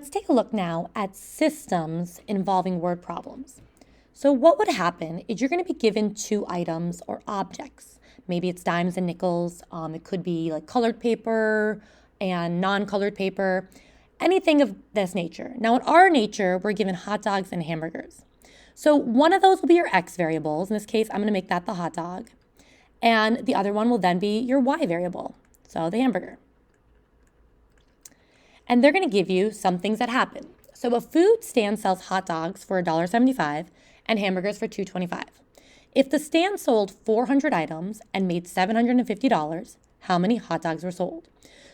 Let's take a look now at systems involving word problems. So what would happen is you're going to be given two items or objects. Maybe it's dimes and nickels. It could be like colored paper and non-colored paper, anything of this nature. Now in our nature, we're given hot dogs and hamburgers. So one of those will be your X variables. In this case, I'm going to make that the hot dog. And the other one will then be your Y variable, so the hamburger. And they're going to give you some things that happen. So a food stand sells hot dogs for $1.75 and hamburgers for $2.25. If the stand sold 400 items and made $750, how many hot dogs were sold?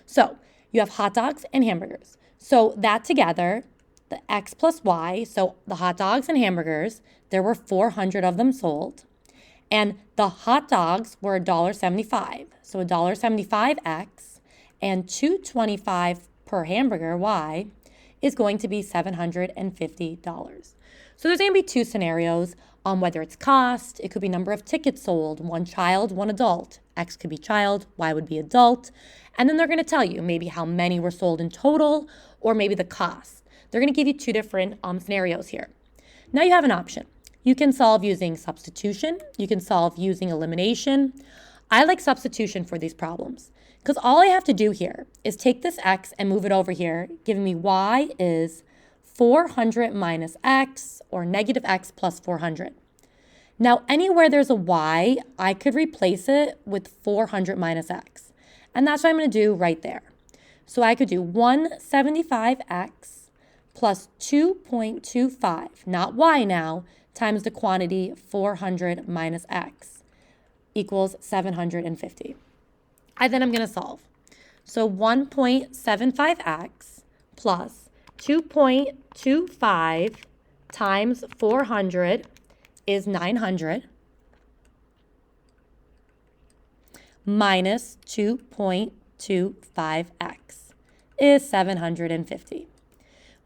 So you have hot dogs and hamburgers. So that together, the X plus Y, so the hot dogs and hamburgers, there were 400 of them sold. And the hot dogs were $1.75. So $1.75 X and $2.25 per hamburger, Y, is going to be $750. So there's going to be two scenarios on whether it's cost. It could be number of tickets sold, one child, one adult. X could be child, Y would be adult. And then they're going to tell you maybe how many were sold in total or maybe the cost. They're going to give you two different scenarios here. Now you have an option. You can solve using substitution. You can solve using elimination. I like substitution for these problems because all I have to do here is take this X and move it over here, giving me Y is 400 minus X or negative X plus 400. Now, anywhere there's a Y, I could replace it with 400 minus X. And that's what I'm going to do right there. So I could do 175X plus 2.25, not Y now, times the quantity 400 minus X equals 750. Then I'm going to solve. So 1.75x plus 2.25 times 400 is 900 minus 2.25x is 750.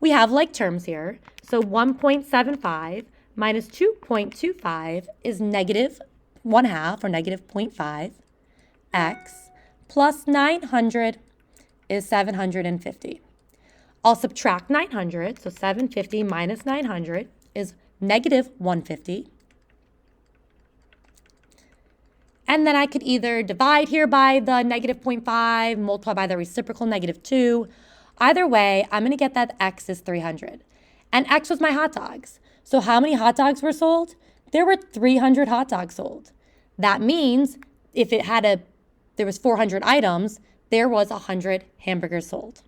We have like terms here. So 1.75 minus 2.25 is negative 1/2 or negative 0.5 x plus 900 is 750. I'll subtract 900, so 750 minus 900 is negative 150. And then I could either divide here by the negative 0.5, multiply by the reciprocal negative 2. Either way, I'm going to get that x is 300. And x was my hot dogs. So how many hot dogs were sold? There were 300 hot dogs sold. That means if there was 400 items, there was 100 hamburgers sold.